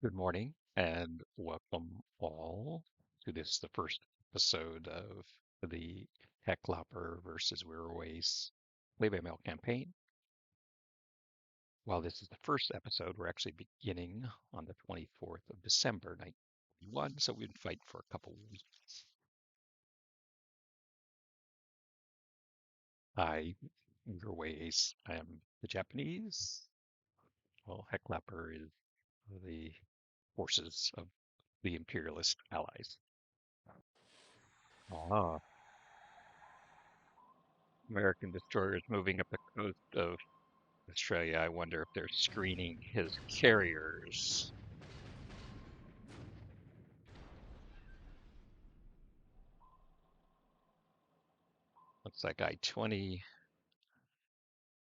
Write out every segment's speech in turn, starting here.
Good morning and welcome all to the first episode of the Heclapar versus Wirraway's play-by-mail campaign. While this is the first episode, we're actually beginning on the 24th of December, 1941, so we've been fighting for a couple weeks. I am the Japanese, while Heclapar is the forces of the imperialist allies. Ah, American destroyers moving up the coast of Australia. I wonder if they're screening his carriers. Looks like I-20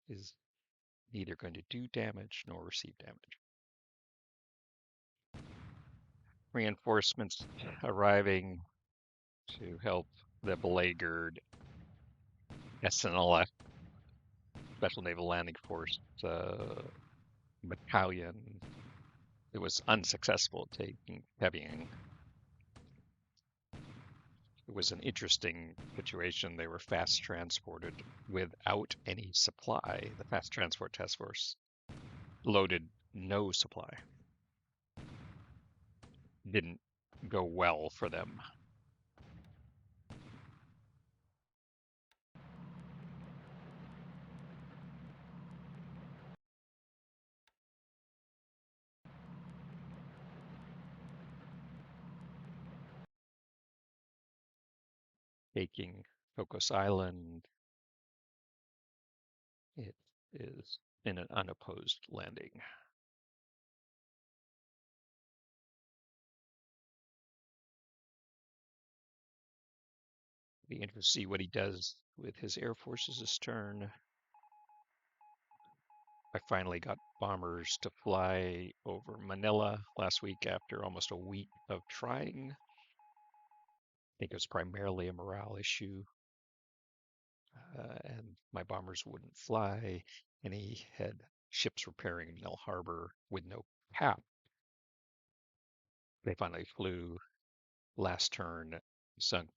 is neither going to do damage nor receive damage. Reinforcements arriving to help the beleaguered SNLF, Special Naval Landing Force battalion. It was unsuccessful taking Pebyang. It was an interesting situation. They were fast transported without any supply. The Fast Transport Task Force loaded no supply. Didn't go well for them. Taking Cocos Island, it is in an unopposed landing. Be interesting to see what he does with his air forces this turn. I finally got bombers to fly over Manila last week after almost a week of trying. I think it was primarily a morale issue. And my bombers wouldn't fly, and he had ships repairing in Mill Harbor with no cap. They finally flew last turn, sunk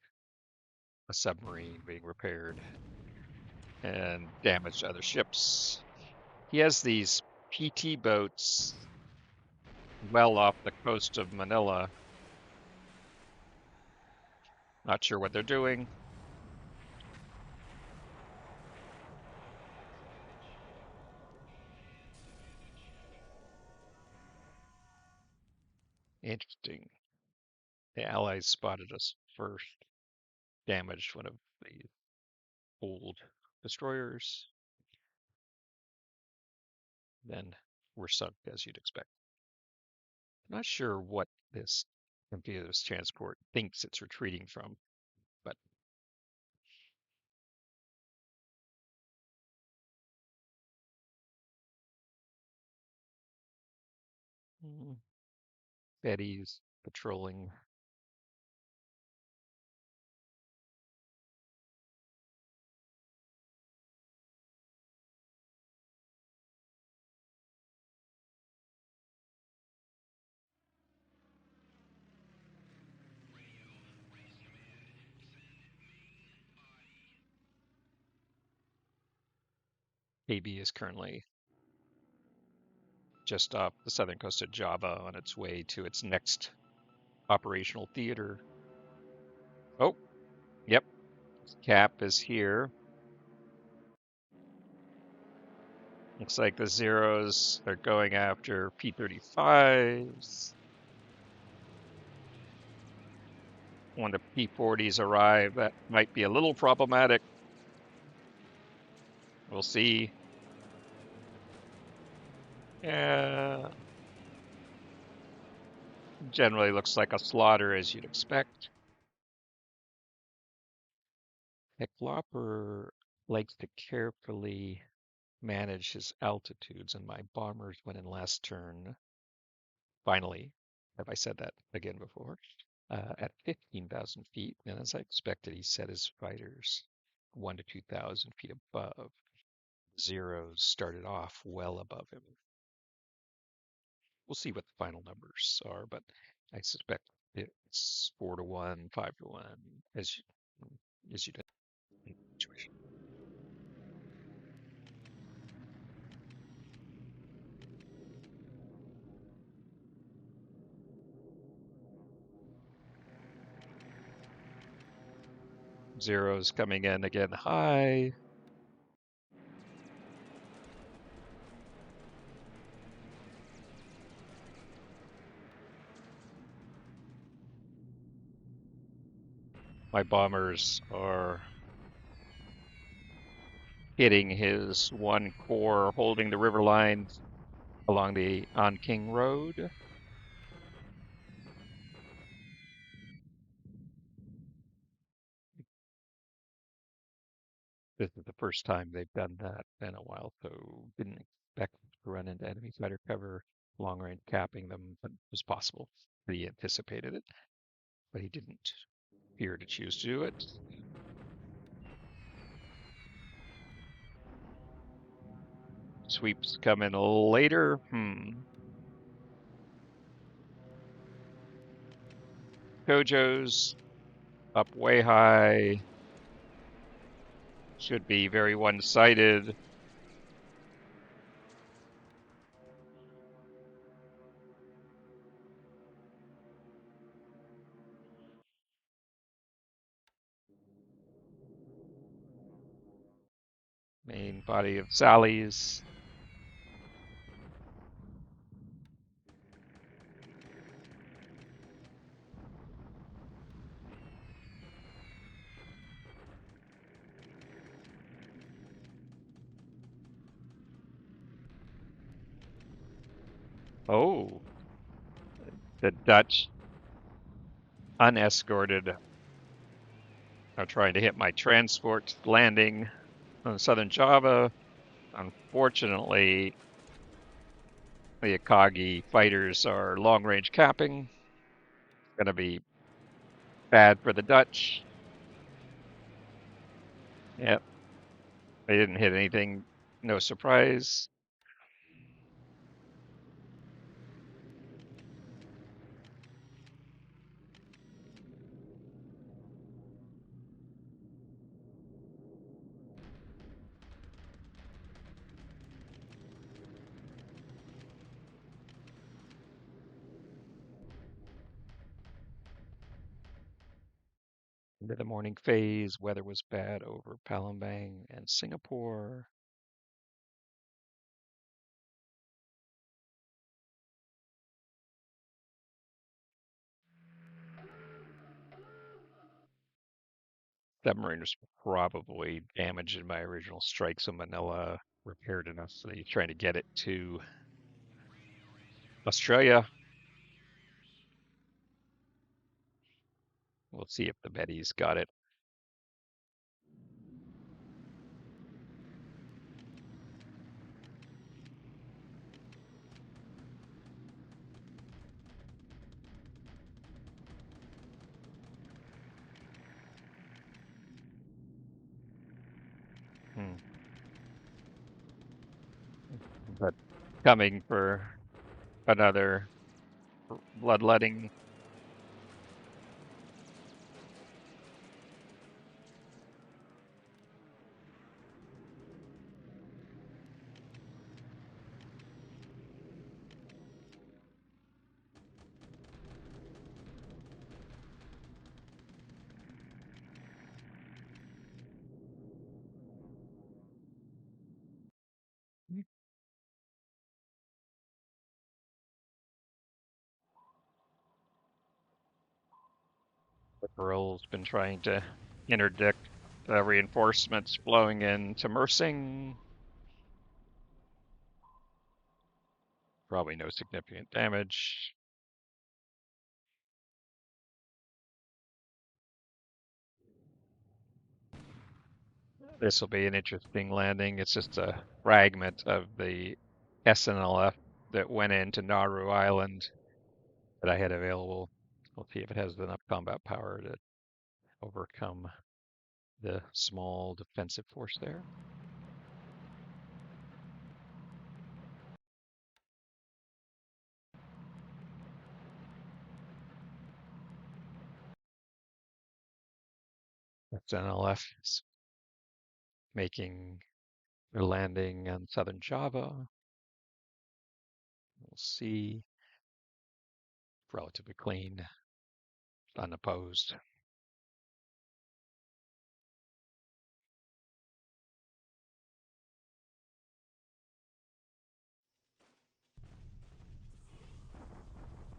a submarine being repaired, and damaged other ships. He has these PT boats well off the coast of Manila. Not sure what they're doing. Interesting. The Allies spotted us first, damaged one of the old destroyers, then were sunk as you'd expect. I'm not sure what this amphibious transport thinks it's retreating from, but Betty's patrolling. KB is currently just off the southern coast of Java on its way to its next operational theater. Oh, yep, Cap is here. Looks like the Zeros are going after P-35s. When the P-40s arrive, that might be a little problematic. We'll see. Yeah. Generally looks like a slaughter as you'd expect. Heclapar likes to carefully manage his altitudes, and my bombers went in last turn. Finally, have I said that again before? At 15,000 feet, and as I expected, he set his fighters 1 to 2,000 feet above. Zeros started off well above him. we'll see what the final numbers are, but I suspect it's 4-1, 5-1, as you did. Situation. Zeros coming in again high. My bombers are hitting his one core, holding the river line along the On King Road. This is the first time they've done that in a while, so didn't expect to run into enemy fighter cover, long range capping them, but it was possible. He anticipated it, but he didn't appear to choose to do it. Sweeps come in later. Kojo's up way high. Should be very one-sided. Main body of Sally's. Oh, the Dutch unescorted are trying to hit my transport landing on southern Java. Unfortunately, the Akagi fighters are long-range capping. Going to be bad for the Dutch. Yep, they didn't hit anything. No surprise. Into the morning phase, weather was bad over Palembang and Singapore. Submariners probably damaged in my original strike, so Manila repaired enough, so he's trying to get it to Australia. We'll see if the Betty's got it. Hmm. But coming for another bloodletting. The Pearl's been trying to interdict reinforcements flowing into Mersing. Probably no significant damage. This will be an interesting landing. It's just a fragment of the SNLF that went into Nauru Island that I had available. We'll see if it has enough combat power to overcome the small defensive force there. SNLF is making their landing on southern Java. We'll see. Relatively clean, unopposed.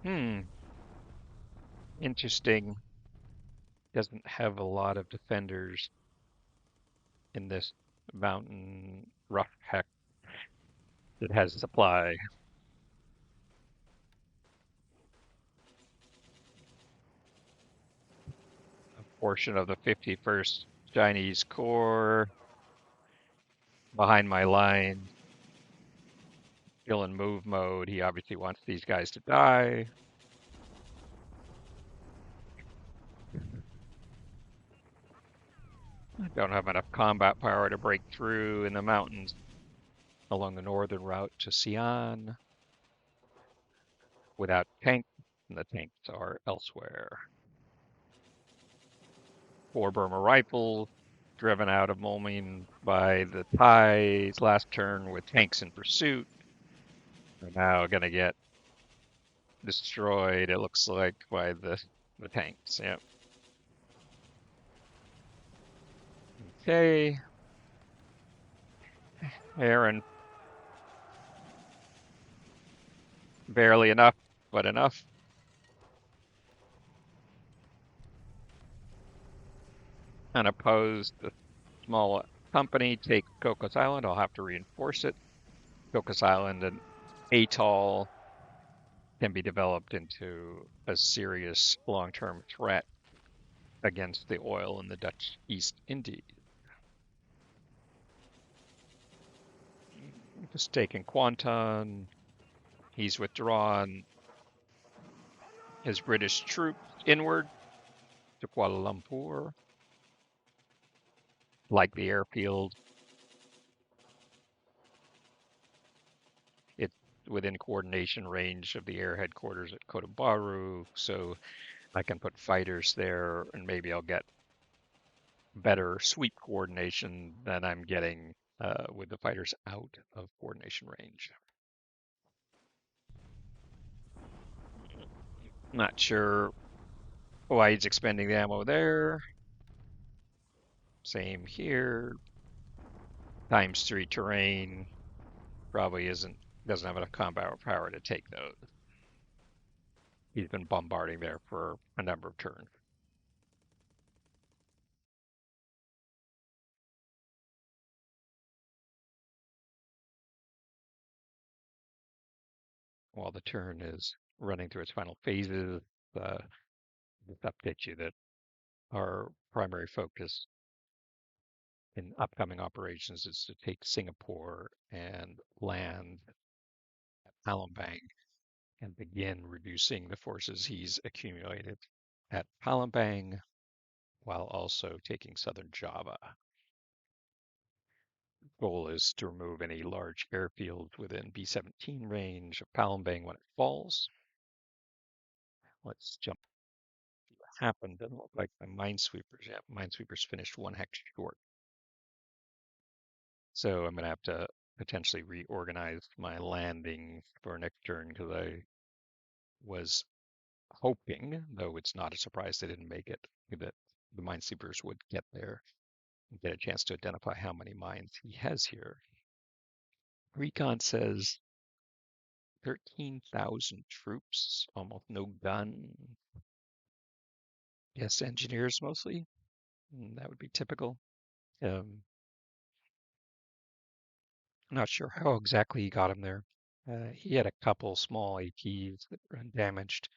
Hmm, interesting. Doesn't have a lot of defenders in this mountain rough heck that has supply. A portion of the 51st Chinese Corps behind my line, still in move mode. He obviously wants these guys to die. I don't have enough combat power to break through in the mountains along the northern route to Xi'an without tanks, and the tanks are elsewhere. 4 Burma rifles driven out of Moulmein by the Thais last turn with tanks in pursuit. Are now going to get destroyed, it looks like, by the tanks. Yep. Okay. Aaron, barely enough, but enough. Unopposed, the small company take Cocos Island. I'll have to reinforce it. Cocos Island and atoll can be developed into a serious long-term threat against the oil in the Dutch East Indies. Just taking Kwanton. He's withdrawn his British troops inward to Kuala Lumpur. Like the airfield, it's within coordination range of the air headquarters at Kota Bharu, so I can put fighters there, and maybe I'll get better sweep coordination than I'm getting with the fighters out of coordination range. Not sure why he's expending the ammo there. Same here. ×3 terrain probably doesn't have enough combat power to take those. He's been bombarding there for a number of turns. While the turn is running through its final phases, just update you that our primary focus in upcoming operations is to take Singapore and land at Palembang and begin reducing the forces he's accumulated at Palembang while also taking southern Java. Goal is to remove any large airfields within B-17 range of Palembang when it falls. Let's jump to what happened. Doesn't look like my minesweepers. Yeah, minesweepers finished 1 hex short. So I'm going to have to potentially reorganize my landing for next turn because I was hoping, though it's not a surprise they didn't make it, that the minesweepers would get there and get a chance to identify how many mines he has here. Recon says 13,000 troops, almost no gun. Yes, engineers mostly. That would be typical. Not sure how exactly he got him there. He had a couple small ATs that were undamaged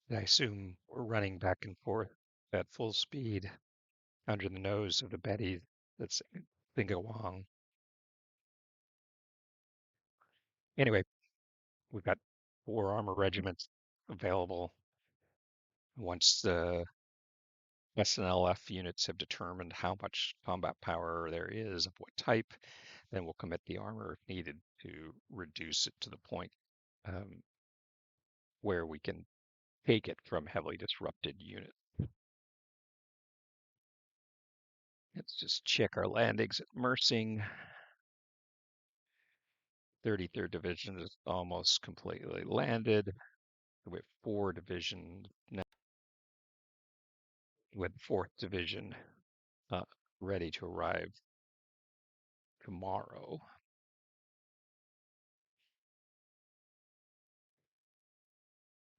that I assume were running back and forth at full speed under the nose of the Betty that's Wong. Anyway, we've got 4 armor regiments available. Once the SNLF units have determined how much combat power there is, of what type, then we'll commit the armor if needed to reduce it to the point where we can take it from heavily disrupted units. Let's just check our landings at Mersing. 33rd Division is almost completely landed. We have 4 divisions now, with 4th Division uh, ready to arrive tomorrow.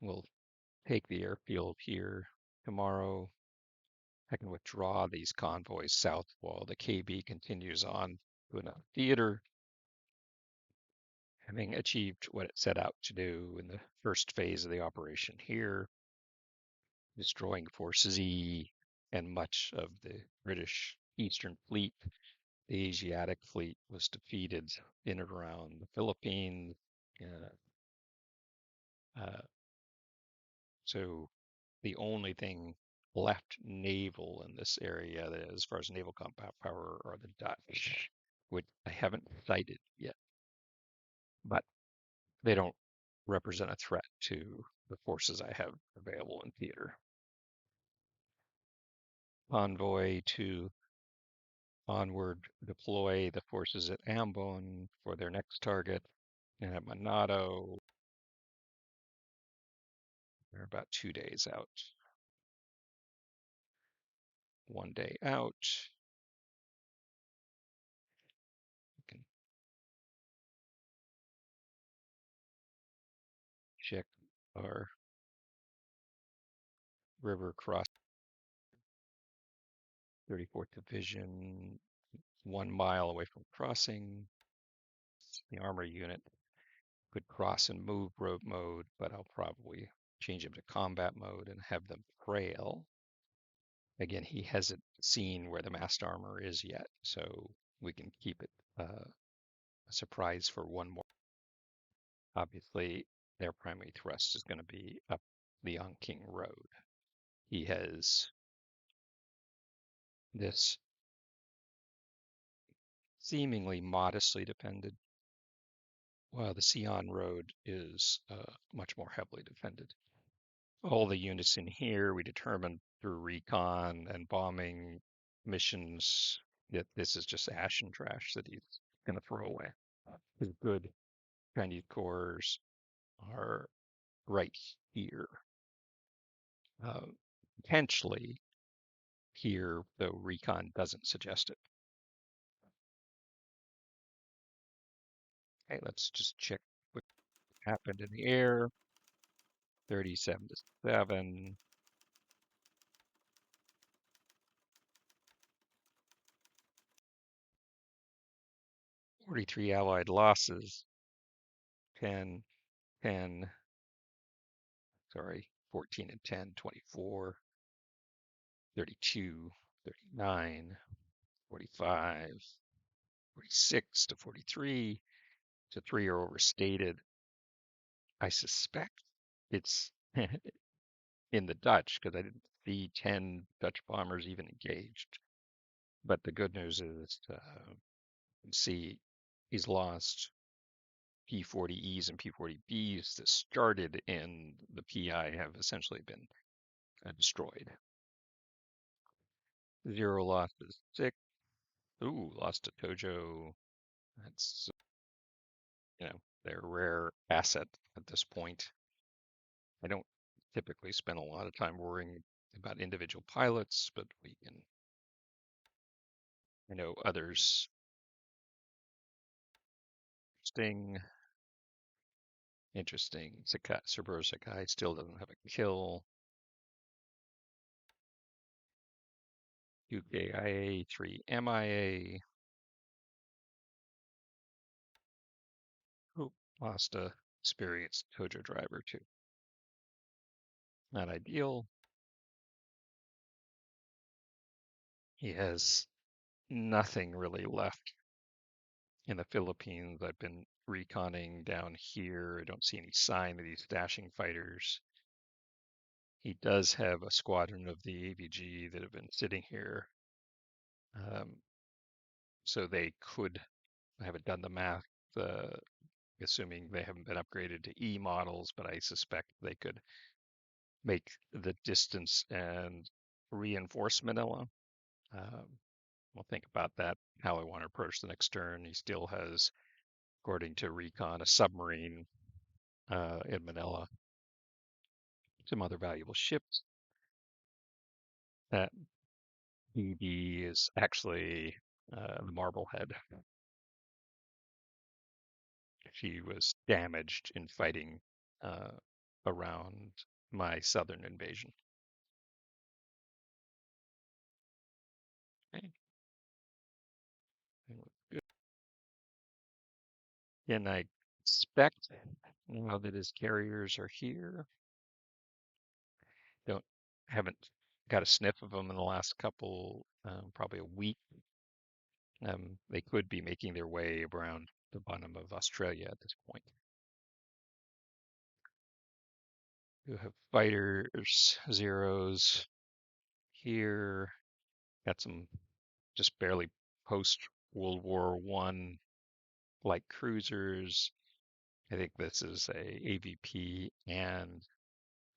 We'll take the airfield here tomorrow. I can withdraw these convoys south while the KB continues on to another theater, having achieved what it set out to do in the first phase of the operation here, destroying Forces E and much of the British Eastern Fleet. The Asiatic fleet was defeated in and around the Philippines. Uh, so the only thing left naval in this area, as far as naval combat power, are the Dutch, which I haven't cited yet, but they don't represent a threat to the forces I have available in theater. Convoy to onward deploy the forces at Ambon for their next target, and at Manado, they're about 2 days out. 1 day out. You can check our river cross 34th Division, 1 mile away from crossing. The armor unit could cross in move road mode, but I'll probably change him to combat mode and have them trail. Again, he hasn't seen where the mast armor is yet, so we can keep it a surprise for one more. Obviously, their primary thrust is going to be up the King Road. He has this seemingly modestly defended, while the Sion Road is much more heavily defended. All the units in here, we determined through recon and bombing missions that this is just ash and trash that he's going to throw away. His good Chinese corps are right here. Uh, Potentially here, though recon doesn't suggest it. Okay, let's just check what happened in the air. 37 to 7. 43 Allied losses. 10, 10, sorry, 14 and 10, 24, 32, 39, 45, 46 to 43. To 3 are overstated. I suspect it's in the Dutch because I didn't see 10 Dutch bombers even engaged. But the good news is, you can see he's lost P-40Es and P-40Bs that started in the PI have essentially been destroyed. 0 losses, 6. Ooh, lost to Tojo. That's, their rare asset at this point. I don't typically spend a lot of time worrying about individual pilots, but I know others. Interesting. Saburo Sakai still doesn't have a kill. UKIA, 3 MIA. Oop, lost a experienced Tojo driver too. Not ideal. He has nothing really left in the Philippines. I've been reconning down here. I don't see any sign of these dashing fighters. He does have a squadron of the AVG that have been sitting here. So they could, I haven't done the math, assuming they haven't been upgraded to E models, but I suspect they could make the distance and reinforce Manila. we'll think about that, how I want to approach the next turn. He still has, according to Recon, a submarine in Manila, some other valuable ships. That BD is actually the Marblehead. She was damaged in fighting uh, around my southern invasion. Okay. And I expect now that his carriers are here, don't haven't got a sniff of them in the last couple, probably a week. They could be making their way around the bottom of Australia at this point. You have fighters, zeros here. Got some just barely post World War One light cruisers. I think this is a AVP and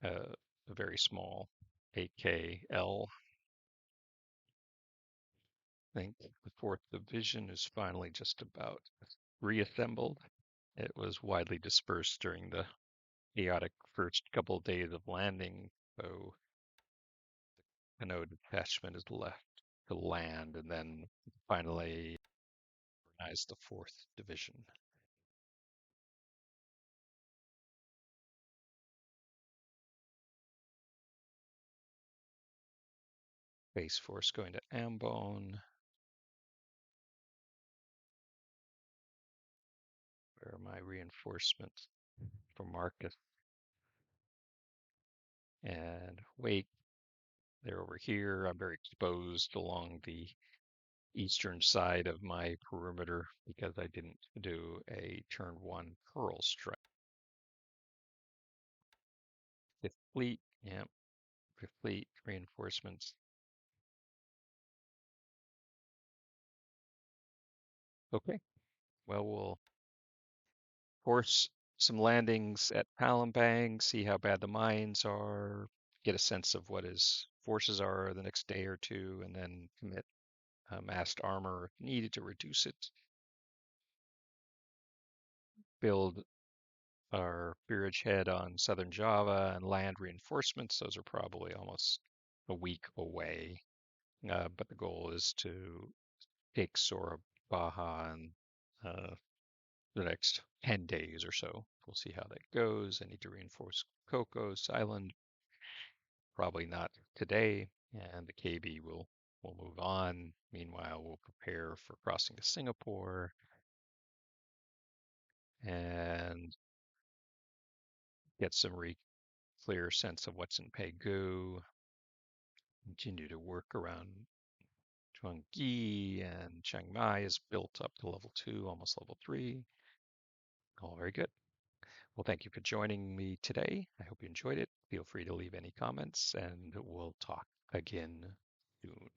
a very small AKL. I think the 4th Division is finally just about reassembled. It was widely dispersed during the chaotic first couple of days of landing, so Canoe detachment is left to land and then finally organize the 4th Division. Base force going to Ambon. Where are my reinforcements for Marcus? And Wake, they're over here. I'm very exposed along the eastern side of my perimeter because I didn't do a turn 1 Pearl strike. 5th Fleet, yeah, 5th Fleet reinforcements. Okay, well, we'll force some landings at Palembang, see how bad the mines are, get a sense of what his forces are the next day or two, and then commit massed armor if needed to reduce it. Build our peerage head on southern Java and land reinforcements. Those are probably almost a week away. But the goal is to take Sora Baja in the next 10 days or so. We'll see how that goes. I need to reinforce Cocos Island. Probably not today. And the KB will move on. Meanwhile, we'll prepare for crossing to Singapore and get some clear sense of what's in Pegu. Continue to work around Chongqing, and Chiang Mai is built up to level 2, almost level 3. All very good. Well, thank you for joining me today. I hope you enjoyed it. Feel free to leave any comments, and we'll talk again soon.